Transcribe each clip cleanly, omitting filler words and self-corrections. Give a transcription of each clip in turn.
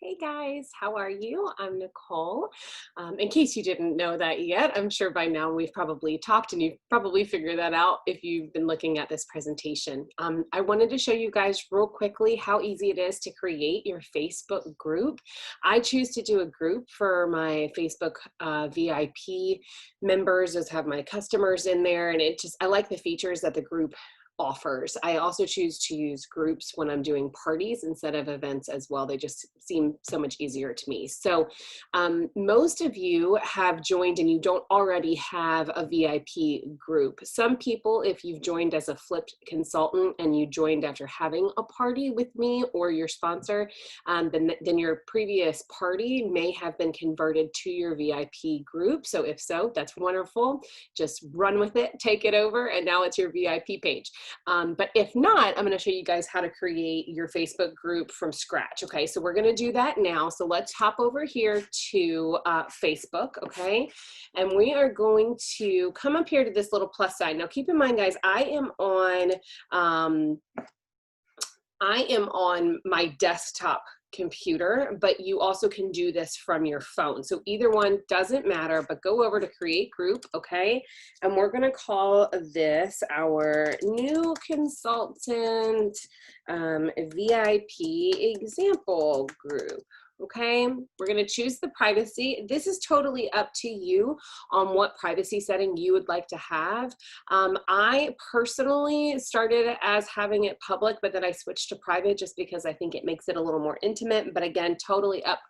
Hey guys, how are you? I'm Nicole. In case you didn't know that yet, I'm sure by now we've probably talked and you've probably figured that out if you've been looking at this presentation. I wanted to show you guys real quickly how easy it is to create your Facebook group. I choose to do a group for my Facebook VIP members, as have my customers in there, and I like the features that the group offers. I also choose to use groups when I'm doing parties instead of events as well. They just seem so much easier to me. So most of you have joined and you don't already have a VIP group. Some people, if you've joined as a flipped consultant and you joined after having a party with me or your sponsor, then your previous party may have been converted to your VIP group. So if so, that's wonderful. Just run with it, take it over, and now it's your VIP page. But if not, I'm going to show you guys how to create your Facebook group from scratch. Okay, so we're going to do that now. So let's hop over here to Facebook. Okay, and we are going to come up here to this little plus sign. Now keep in mind, guys, I am on my desktop computer, but you also can do this from your phone. So either one doesn't matter, but go over to create group, okay? And we're gonna call this our new consultant VIP example group. Okay, we're going to choose the privacy. This is totally up to you on what privacy setting you would like to have. I personally started as having it public, but then I switched to private just because I think it makes it a little more intimate. But again, totally up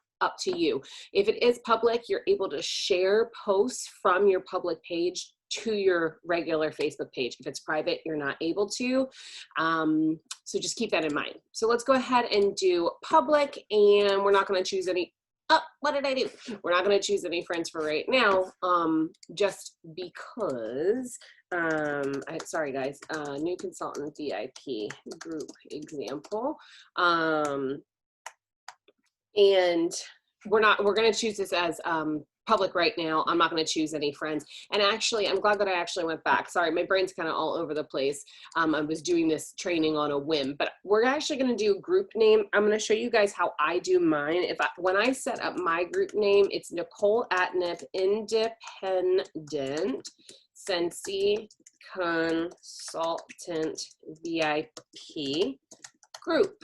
to you. If it is public, you're able to share posts from your public page to your regular Facebook page. If it's private, you're not able to. So just keep that in mind. So let's go ahead and do public, and we're not going to choose any. Oh, what did I do? We're not going to choose any friends for right now, just because, sorry guys, new consultant VIP group example. And we're going to choose this as public right now. I'm not going to choose any friends. And actually, I'm glad that I actually went back. Sorry, my brain's kind of all over the place. I was doing this training on a whim, but we're actually going to do a group name. I'm going to show you guys how I do mine. When I set up my group name, it's Nicole Atnip Independent Scentsy Consultant VIP Group.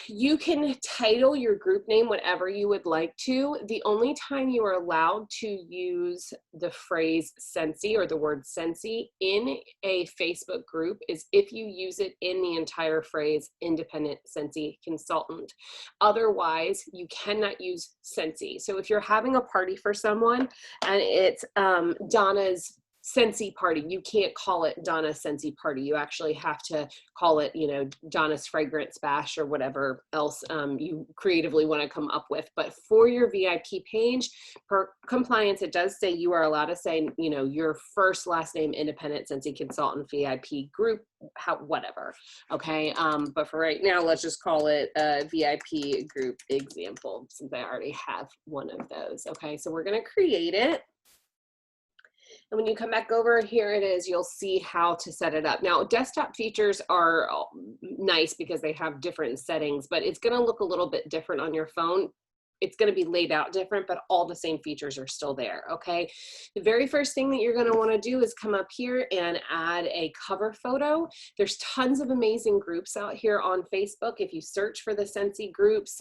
You can title your group name whatever you would like to. The only time you are allowed to use the phrase Scentsy or the word Scentsy in a Facebook group is if you use it in the entire phrase Independent Scentsy Consultant. Otherwise, you cannot use Scentsy. So if you're having a party for someone and it's Donna's Scentsy party, you can't call it Donna's Scentsy party. You actually have to call it, you know, Donna's Fragrance Bash or whatever else you creatively want to come up with. But for your VIP page, per compliance, it does say you are allowed to say, you know, your first last name, Independent Scentsy Consultant VIP Group, whatever. Okay, but for right now, let's just call it a VIP Group Example since I already have one of those. Okay, so we're going to create it. And when you come back over, here it is, you'll see how to set it up. Now, desktop features are nice because they have different settings, but it's gonna look a little bit different on your phone. It's going to be laid out different, but all the same features are still there, okay? The very first thing that you're going to want to do is come up here and add a cover photo. There's tons of amazing groups out here on Facebook. If you search for the Scentsy groups,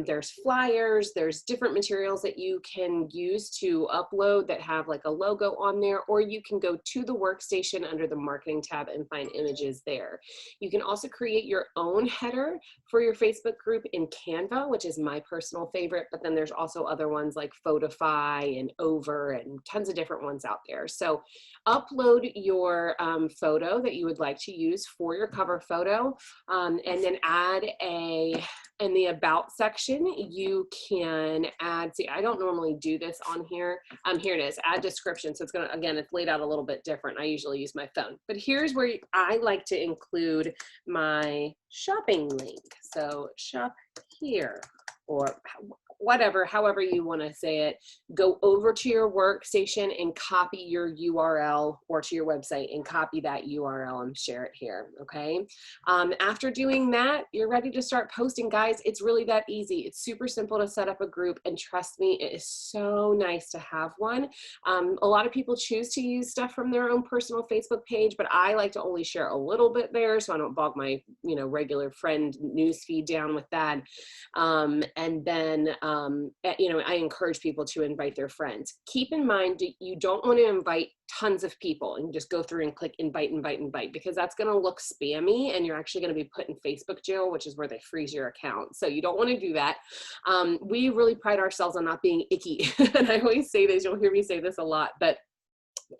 there's flyers, there's different materials that you can use to upload that have like a logo on there, or you can go to the workstation under the marketing tab and find images there. You can also create your own header for your Facebook group in Canva, which is my personal favorite. But then there's also other ones like Photify and Over and tons of different ones out there. So upload your photo that you would like to use for your cover photo, and then add in the about section, you can add, see, I don't normally do this on here. Here it is, add description. So it's gonna, again, it's laid out a little bit different. I usually use my phone, but here's where I like to include my shopping link. So shop here, or whatever, however you want to say it, go over to your workstation and copy your URL, or to your website and copy that URL and share it here, okay? After doing that, you're ready to start posting, guys. It's really that easy. It's super simple to set up a group, and trust me, it is so nice to have one. A lot of people choose to use stuff from their own personal Facebook page, but I like to only share a little bit there so I don't bog my, you know, regular friend news feed down with that. And then, you know, I encourage people to invite their friends. Keep in mind, you don't want to invite tons of people and just go through and click invite, invite, invite, because that's going to look spammy and you're actually going to be put in Facebook jail, which is where they freeze your account. So you don't want to do that. We really pride ourselves on not being icky. And I always say this, you'll hear me say this a lot, but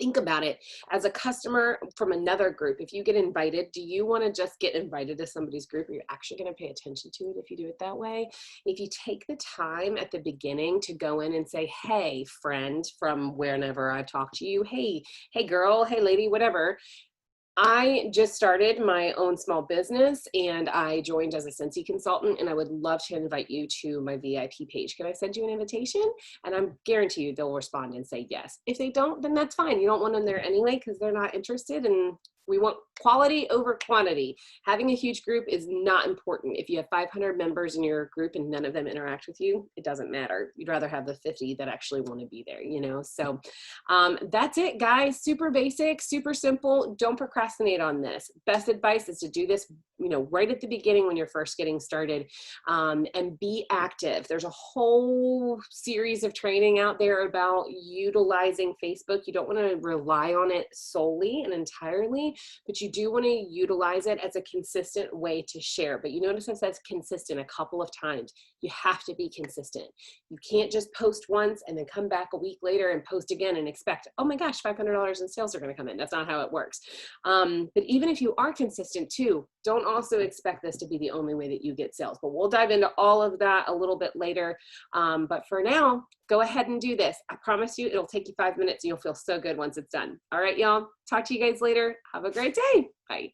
think about it as a customer from another group. If you get invited, do you want to just get invited to somebody's group? Are you actually going to pay attention to it if you do it that way? If you take the time at the beginning to go in and say, hey, friend from wherever I've talked to you, hey girl, hey lady, whatever. I just started my own small business and I joined as a Scentsy consultant, and I would love to invite you to my VIP page. Can I send you an invitation? And I'm guarantee you they'll respond and say yes. If they don't, then that's fine. You don't want them there anyway because they're not interested, and we want quality over quantity. Having a huge group is not important. If you have 500 members in your group and none of them interact with you, it doesn't matter. You'd rather have the 50 that actually want to be there, you know? So that's it, guys. Super basic, super simple. Don't procrastinate on this. Best advice is to do this, you know, right at the beginning when you're first getting started, and be active. There's a whole series of training out there about utilizing Facebook. You don't want to rely on it solely and entirely, but you do want to utilize it as a consistent way to share. But you notice it says consistent a couple of times. You have to be consistent. You can't just post once and then come back a week later and post again and expect, oh my gosh, $500 in sales are going to come in. That's not how it works. But even if you are consistent too, don't also expect this to be the only way that you get sales. But we'll dive into all of that a little bit later. But for now, go ahead and do this. I promise you, it'll take you 5 minutes and you'll feel so good once it's done. All right, y'all. Talk to you guys later. Have a great day. Bye.